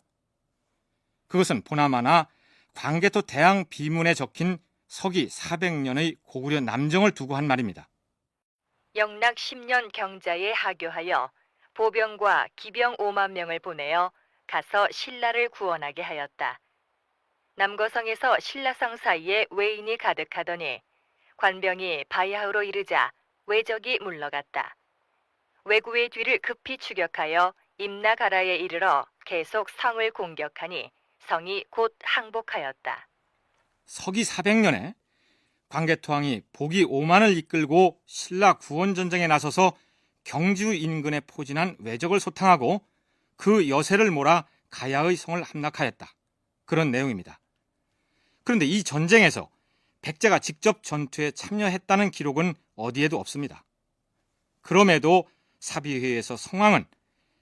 그것은 보나마나 광개토 대항 비문에 적힌 서기 400년의 고구려 남정을 두고 한 말입니다. 영락 10년 경자에 하교하여 보병과 기병 5만 명을 보내어 가서 신라를 구원하게 하였다. 남거성에서 신라성 사이에 외인이 가득하더니 관병이 바야흐로 이르자 외적이 물러갔다. 왜구의 뒤를 급히 추격하여 임나가라에 이르러 계속 성을 공격하니 성이 곧 항복하였다. 서기 400년에 광개토왕이 보기 5만을 이끌고 신라 구원전쟁에 나서서 경주 인근에 포진한 왜적을 소탕하고 그 여세를 몰아 가야의 성을 함락하였다. 그런 내용입니다. 그런데 이 전쟁에서 백제가 직접 전투에 참여했다는 기록은 어디에도 없습니다. 그럼에도 사비회에서 성왕은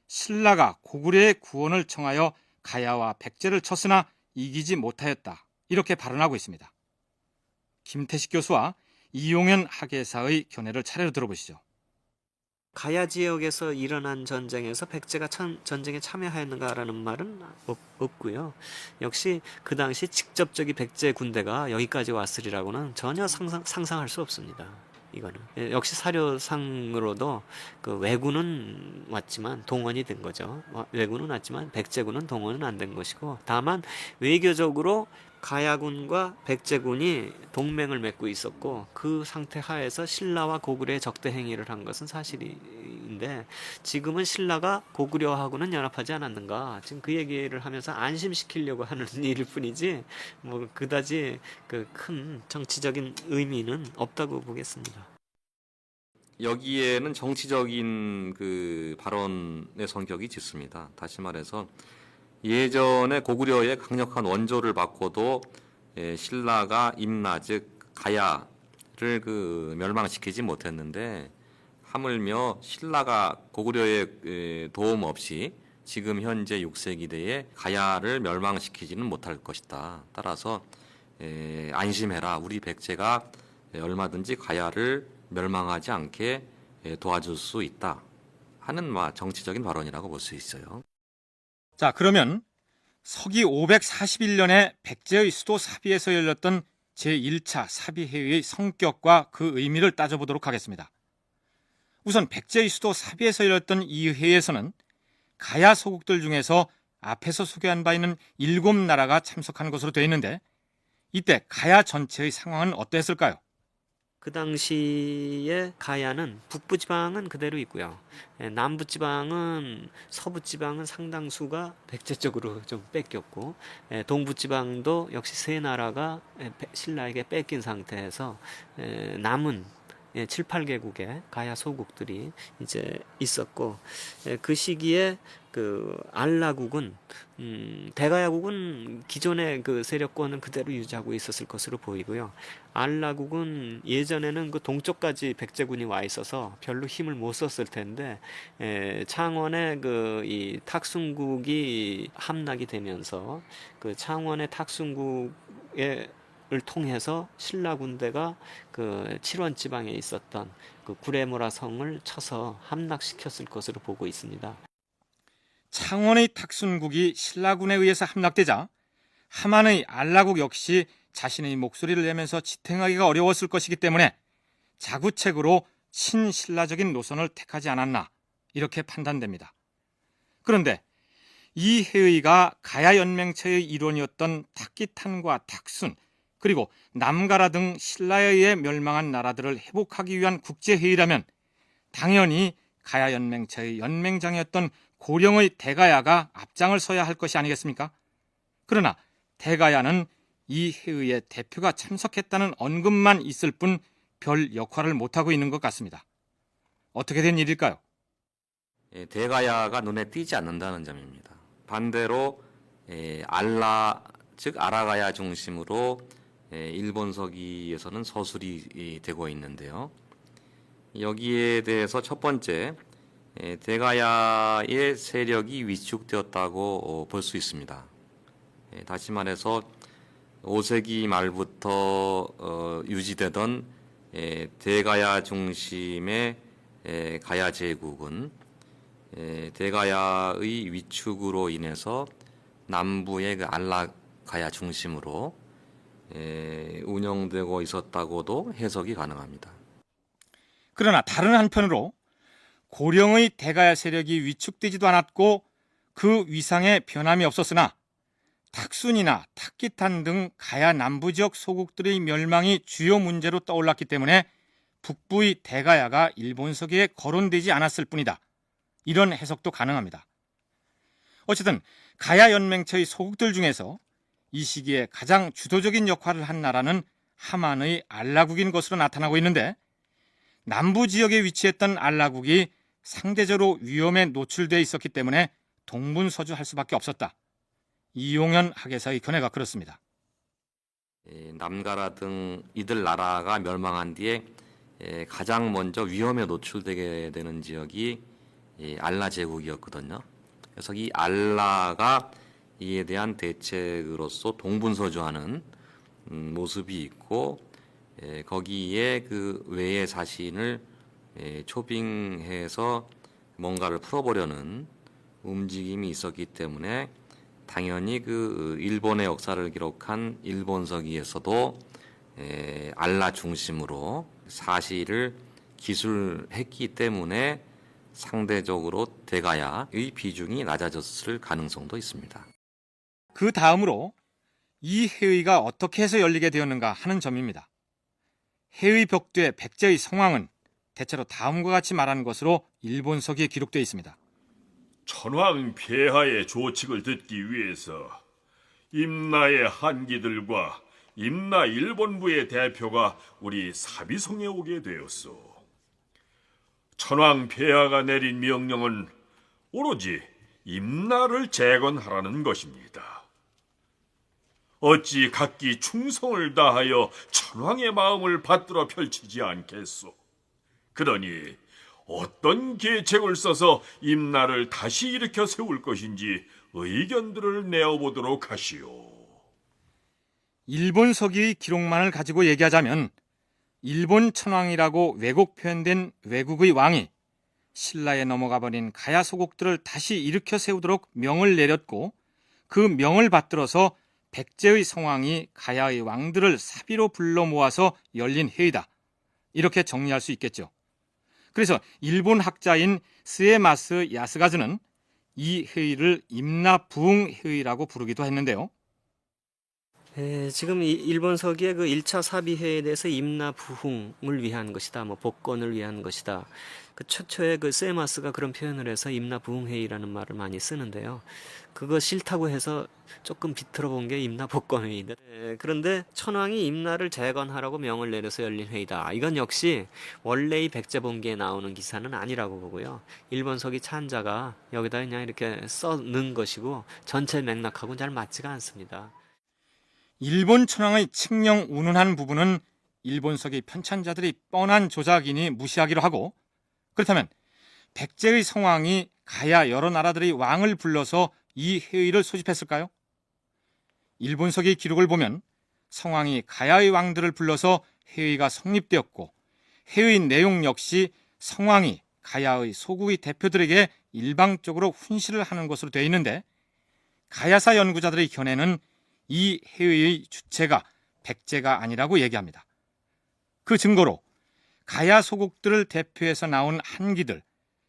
신라가 고구려의 구원을 청하여 가야와 백제를 쳤으나 이기지 못하였다. 이렇게 발언하고 있습니다. 김태식 교수와 이용현 학예사의 견해를 차례로 들어보시죠. 가야 지역에서 일어난 전쟁에서 백제가 전쟁에 참여하였는가라는 말은 없고요. 역시 그 당시 직접적인 백제 군대가 여기까지 왔으리라고는 전혀 상상할 수 없습니다. 이거는 역시 사료상으로도 그 왜군은 왔지만 동원이 된 거죠. 왜군은 왔지만 백제군은 동원은 안 된 것이고, 다만 외교적으로 가야군과 백제군이 동맹을 맺고 있었고 그 상태 하에서 신라와 고구려의 적대 행위를 한 것은 사실인데, 지금은 신라가 고구려하고는 연합하지 않았는가, 지금 그 얘기를 하면서 안심시키려고 하는 일일 뿐이지 뭐 그다지 그 큰 정치적인 의미는 없다고 보겠습니다. 여기에는 정치적인 그 발언의 성격이 짙습니다. 다시 말해서 예전에 고구려의 강력한 원조를 받고도 신라가 임나 즉 가야를 그 멸망시키지 못했는데, 하물며 신라가 고구려의 도움 없이 지금 현재 6세기대에 가야를 멸망시키지는 못할 것이다. 따라서 안심해라. 우리 백제가 얼마든지 가야를 멸망하지 않게 도와줄 수 있다 하는 정치적인 발언이라고 볼 수 있어요. 자, 그러면 서기 541년에 백제의 수도 사비에서 열렸던 제1차 사비회의의 성격과 그 의미를 따져보도록 하겠습니다. 우선 백제의 수도 사비에서 열렸던 이 회의에서는 가야 소국들 중에서 앞에서 소개한 바 있는 7나라가 참석한 것으로 되어 있는데, 이때 가야 전체의 상황은 어땠을까요? 그 당시에 가야는 북부지방은 그대로 있고요. 남부지방은 서부지방은 상당수가 백제 쪽으로 좀 뺏겼고, 동부지방도 역시 세 나라가 신라에게 뺏긴 상태에서 남은 7, 8개국의 가야 소국들이 이제 있었고, 그 시기에 그 알라국은 대가야국은 기존의 그 세력권은 그대로 유지하고 있었을 것으로 보이고요. 알라국은 예전에는 그 동쪽까지 백제군이 와 있어서 별로 힘을 못 썼을 텐데, 창원의 그 이 탁순국이 함락이 되면서 그 창원의 탁순국의 을 통해서 신라 군대가 그 칠원 지방에 있었던 그 구레모라 성을 쳐서 함락시켰을 것으로 보고 있습니다. 창원의 탁순국이 신라군에 의해서 함락되자 함안의 알라국 역시 자신의 목소리를 내면서 지탱하기가 어려웠을 것이기 때문에 자구책으로 친신라적인 노선을 택하지 않았나, 이렇게 판단됩니다. 그런데 이 회의가 가야연맹체의 일원이었던 탁기탄과 탁순, 그리고 남가라 등 신라에 의해 멸망한 나라들을 회복하기 위한 국제회의라면 당연히 가야연맹체의 연맹장이었던 고령의 대가야가 앞장을 서야 할 것이 아니겠습니까? 그러나 대가야는 이 회의에 대표가 참석했다는 언급만 있을 뿐 별 역할을 못하고 있는 것 같습니다. 어떻게 된 일일까요? 대가야가 눈에 띄지 않는다는 점입니다. 반대로 알라 즉 아라가야 중심으로 일본 서기에서는 서술이 되고 있는데요. 여기에 대해서 첫 번째, 대가야의 세력이 위축되었다고 볼 수 있습니다. 다시 말해서 5세기 말부터 유지되던 대가야 중심의 가야 제국은 대가야의 위축으로 인해서 남부의 그 알라가야 중심으로 운영되고 있었다고도 해석이 가능합니다. 그러나 다른 한편으로 고령의 대가야 세력이 위축되지도 않았고 그 위상에 변함이 없었으나 탁순이나 탁기탄 등 가야 남부 지역 소국들의 멸망이 주요 문제로 떠올랐기 때문에 북부의 대가야가 일본 서기에 거론되지 않았을 뿐이다. 이런 해석도 가능합니다. 어쨌든 가야 연맹처의 소국들 중에서 이 시기에 가장 주도적인 역할을 한 나라는 하만의 알라국인 것으로 나타나고 있는데, 남부 지역에 위치했던 알라국이 상대적으로 위험에 노출되어 있었기 때문에 동분서주할 수밖에 없었다. 이용현 학예사의 견해가 그렇습니다. 남가라 등 이들 나라가 멸망한 뒤에 가장 먼저 위험에 노출되게 되는 지역이 알라 제국이었거든요. 그래서 이 알라가 이에 대한 대책으로서 동분서주하는 모습이 있고, 거기에 그 외의 자신을 초빙해서 뭔가를 풀어보려는 움직임이 있었기 때문에 당연히 그 일본의 역사를 기록한 일본서기에서도 알라 중심으로 사실을 기술했기 때문에 상대적으로 대가야의 비중이 낮아졌을 가능성도 있습니다. 그 다음으로 이 회의가 어떻게 해서 열리게 되었는가 하는 점입니다. 회의 벽두의 백제의 성황은 대체로 다음과 같이 말하는 것으로 일본 서기에 기록되어 있습니다. 천황 폐하의 조칙을 듣기 위해서 임나의 한기들과 임나 일본부의 대표가 우리 사비성에 오게 되었소. 천황 폐하가 내린 명령은 오로지 임나를 재건하라는 것입니다. 어찌 각기 충성을 다하여 천황의 마음을 받들어 펼치지 않겠소. 그러니 어떤 계책을 써서 임나를 다시 일으켜 세울 것인지 의견들을 내어보도록 하시오. 일본 서기의 기록만을 가지고 얘기하자면 일본 천황이라고 왜곡 표현된 외국의 왕이 신라에 넘어가 버린 가야 소국들을 다시 일으켜 세우도록 명을 내렸고, 그 명을 받들어서 백제의 성왕이 가야의 왕들을 사비로 불러 모아서 열린 회의다. 이렇게 정리할 수 있겠죠. 그래서 일본 학자인 스에마스 야스가즈는 이 회의를 임나부흥 회의라고 부르기도 했는데요. 지금 일본 서기의 그 1차 사비회에 대해서 임나부흥을 위한 것이다, 뭐 복권을 위한 것이다. 그 최초에 그 세마스가 그런 표현을 해서 임나부흥회의라는 말을 많이 쓰는데요. 그거 싫다고 해서 조금 비틀어 본 게 임나복권회의인데, 그런데 천황이 임나를 재건하라고 명을 내려서 열린 회의다. 이건 역시 원래의 백제본기에 나오는 기사는 아니라고 보고요. 일본 서기 찬자가 여기다 그냥 이렇게 써 넣은 것이고 전체 맥락하고는 잘 맞지가 않습니다. 일본 천황의 칙령 운운한 부분은 일본 서기 편찬자들이 뻔한 조작이니 무시하기로 하고, 그렇다면 백제의 성왕이 가야 여러 나라들의 왕을 불러서 이 회의를 소집했을까요? 일본 서기 기록을 보면 성왕이 가야의 왕들을 불러서 회의가 성립되었고, 회의 내용 역시 성왕이 가야의 소국의 대표들에게 일방적으로 훈시를 하는 것으로 되어 있는데, 가야사 연구자들의 견해는 이 회의의 주체가 백제가 아니라고 얘기합니다. 그 증거로 가야 소국들을 대표해서 나온 한기들,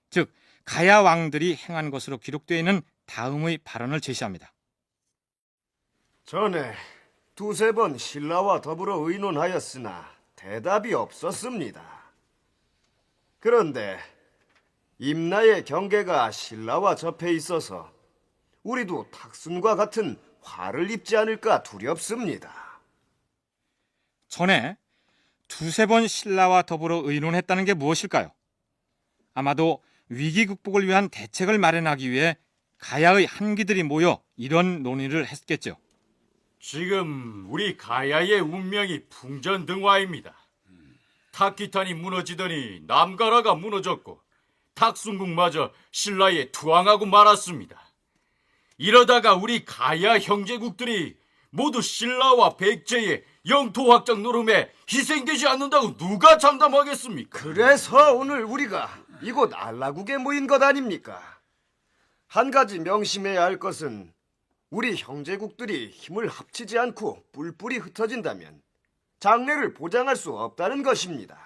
즉 가야 왕들이 행한 것으로 기록되어 있는 다음의 발언을 제시합니다. 전에 두세 번 신라와 더불어 의논하였으나 대답이 없었습니다. 그런데 임나의 경계가 신라와 접해 있어서 우리도 탁순과 같은 화를 입지 않을까 두렵습니다. 전에 두세 번 신라와 더불어 의논했다는 게 무엇일까요? 아마도 위기 극복을 위한 대책을 마련하기 위해 가야의 한기들이 모여 이런 논의를 했겠죠. 지금 우리 가야의 운명이 풍전등화입니다. 탁기탄이 무너지더니 남가라가 무너졌고 탁순국마저 신라에 투항하고 말았습니다. 이러다가 우리 가야 형제국들이 모두 신라와 백제의 영토 확장 노름에 희생되지 않는다고 누가 장담하겠습니까? 그래서 오늘 우리가 이곳 알라국에 모인 것 아닙니까? 한 가지 명심해야 할 것은 우리 형제국들이 힘을 합치지 않고 뿔뿔이 흩어진다면 장래를 보장할 수 없다는 것입니다.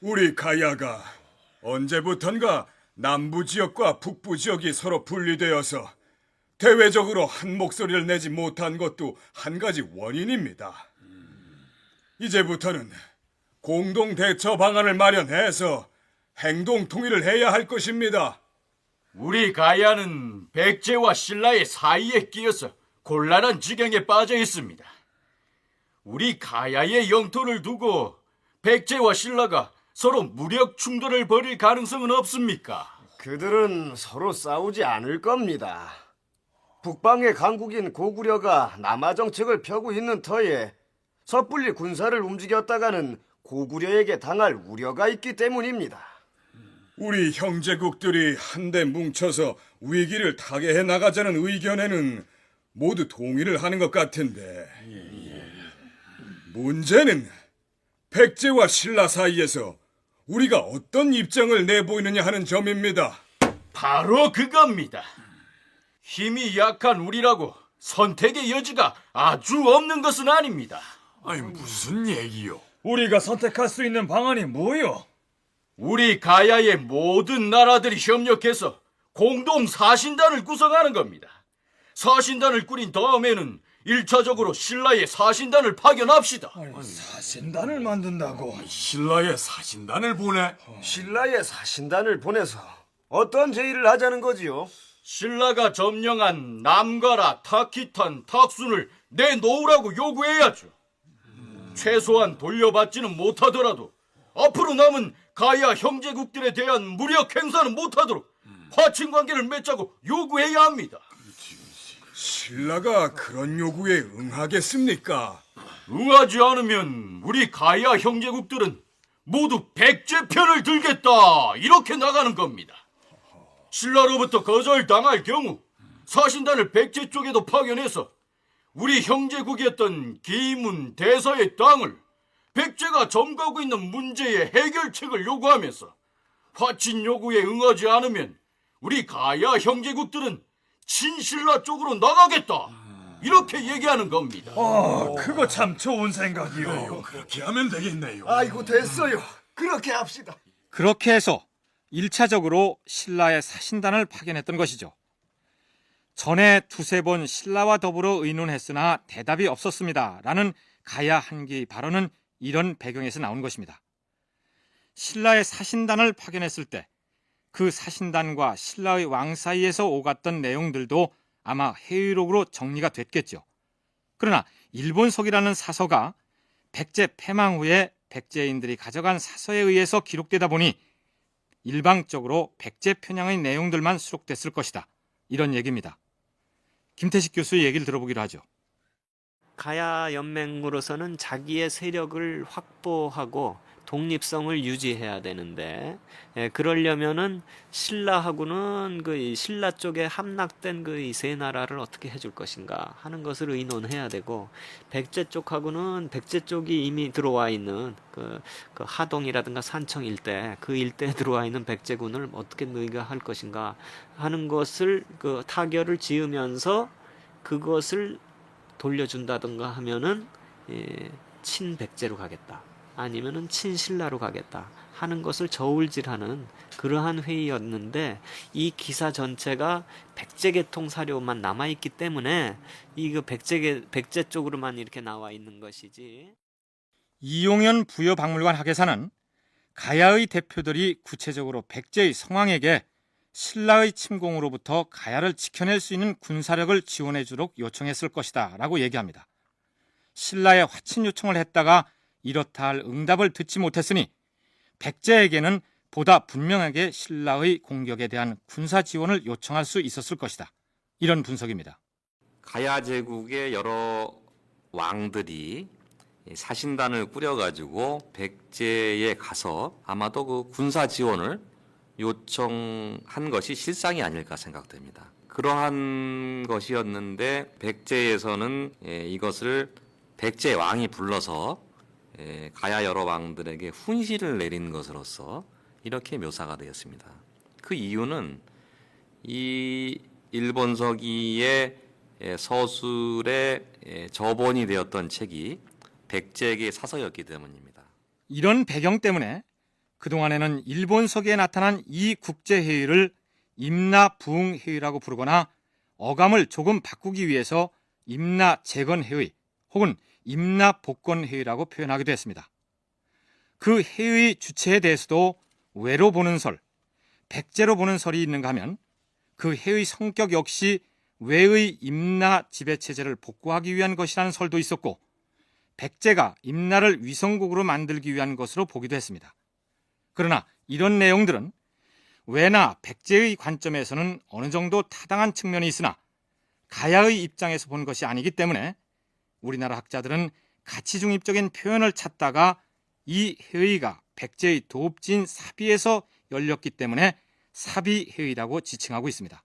우리 가야가 언제부턴가 남부 지역과 북부 지역이 서로 분리되어서 대외적으로 한 목소리를 내지 못한 것도 한 가지 원인입니다. 이제부터는 공동 대처 방안을 마련해서 행동 통일을 해야 할 것입니다. 우리 가야는 백제와 신라의 사이에 끼어서 곤란한 지경에 빠져 있습니다. 우리 가야의 영토를 두고 백제와 신라가 서로 무력 충돌을 벌일 가능성은 없습니까? 그들은 서로 싸우지 않을 겁니다. 북방의 강국인 고구려가 남하 정책을 펴고 있는 터에 섣불리 군사를 움직였다가는 고구려에게 당할 우려가 있기 때문입니다. 우리 형제국들이 한데 뭉쳐서 위기를 타개해 나가자는 의견에는 모두 동의를 하는 것 같은데 문제는 백제와 신라 사이에서 우리가 어떤 입장을 내보이느냐 하는 점입니다. 바로 그겁니다. 힘이 약한 우리라고 선택의 여지가 아주 없는 것은 아닙니다. 아니 무슨 얘기요? 우리가 선택할 수 있는 방안이 뭐요? 우리 가야의 모든 나라들이 협력해서 공동 사신단을 구성하는 겁니다. 사신단을 꾸린 다음에는 1차적으로 신라의 사신단을 파견합시다. 사신단을 만든다고? 신라의 사신단을 보내? 신라의 사신단을 보내서 어떤 제의를 하자는 거지요? 신라가 점령한 남가라, 타키탄, 탁순을 내놓으라고 요구해야죠. 최소한 돌려받지는 못하더라도 앞으로 남은 가야 형제국들에 대한 무력 행사는 못하도록 화친 관계를 맺자고 요구해야 합니다. 신라가 그런 요구에 응하겠습니까? 응하지 않으면 우리 가야 형제국들은 모두 백제 편을 들겠다 이렇게 나가는 겁니다. 신라로부터 거절당할 경우 사신단을 백제 쪽에도 파견해서 우리 형제국이었던 기문, 대서의 땅을 백제가 점거하고 있는 문제의 해결책을 요구하면서 화친 요구에 응하지 않으면 우리 가야 형제국들은 친신라 쪽으로 나가겠다 이렇게 얘기하는 겁니다. 그거 참 좋은 생각이요. 그렇게 하면 되겠네요. 아이고 됐어요. 그렇게 합시다. 그렇게 해서 1차적으로 신라의 사신단을 파견했던 것이죠. 전에 두세 번 신라와 더불어 의논했으나 대답이 없었습니다. 라는 가야 한기 발언은 이런 배경에서 나온 것입니다. 신라의 사신단을 파견했을 때 그 사신단과 신라의 왕 사이에서 오갔던 내용들도 아마 회의록으로 정리가 됐겠죠. 그러나 일본석이라는 사서가 백제 패망 후에 백제인들이 가져간 사서에 의해서 기록되다 보니 일방적으로 백제 편향의 내용들만 수록됐을 것이다. 이런 얘기입니다. 김태식 교수의 얘기를 들어보기로 하죠. 가야 연맹으로서는 자기의 세력을 확보하고 독립성을 유지해야 되는데 그러려면은 신라하고는 그 신라 쪽에 함락된 그 세 나라를 어떻게 해줄 것인가 하는 것을 의논해야 되고 백제 쪽하고는 백제 쪽이 이미 들어와 있는 그 하동이라든가 산청 일대 그 일대에 들어와 있는 백제군을 어떻게 너희가 할 것인가 하는 것을 그 타결을 지으면서 그것을 돌려준다든가 하면은 친백제로 가겠다. 아니면은 친신라로 가겠다 하는 것을 저울질하는 그러한 회의였는데 이 기사 전체가 백제계통 사료만 남아 있기 때문에 이 백제 쪽으로만 이렇게 나와 있는 것이지. 이용현 부여박물관 학예사는 가야의 대표들이 구체적으로 백제의 성왕에게 신라의 침공으로부터 가야를 지켜낼 수 있는 군사력을 지원해 주도록 요청했을 것이다 라고 얘기합니다. 신라에 화친 요청을 했다가 이렇다 할 응답을 듣지 못했으니 백제에게는 보다 분명하게 신라의 공격에 대한 군사 지원을 요청할 수 있었을 것이다. 이런 분석입니다. 가야 제국의 여러 왕들이 사신단을 꾸려가지고 백제에 가서 아마도 그 군사 지원을 요청한 것이 실상이 아닐까 생각됩니다. 그러한 것이었는데 백제에서는 이것을 백제 왕이 불러서 가야 여러 왕들에게 훈시를 내린 것으로서 이렇게 묘사가 되었습니다. 그 이유는 이 일본 서기의 서술의 저본이 되었던 책이 백제에게 사서였기 때문입니다. 이런 배경 때문에 그동안에는 일본 서기에 나타난 이 국제회의를 임나부응회의라고 부르거나 어감을 조금 바꾸기 위해서 임나재건회의 혹은 임나복권회의라고 표현하기도 했습니다. 그 회의 주체에 대해서도 외로 보는 설, 백제로 보는 설이 있는가 하면 그 회의 성격 역시 외의 임나 지배체제를 복구하기 위한 것이라는 설도 있었고 백제가 임나를 위성국으로 만들기 위한 것으로 보기도 했습니다. 그러나 이런 내용들은 외나 백제의 관점에서는 어느 정도 타당한 측면이 있으나 가야의 입장에서 본 것이 아니기 때문에 우리나라 학자들은 가치 중립적인 표현을 찾다가 이 회의가 백제의 도읍진 사비에서 열렸기 때문에 사비회의라고 지칭하고 있습니다.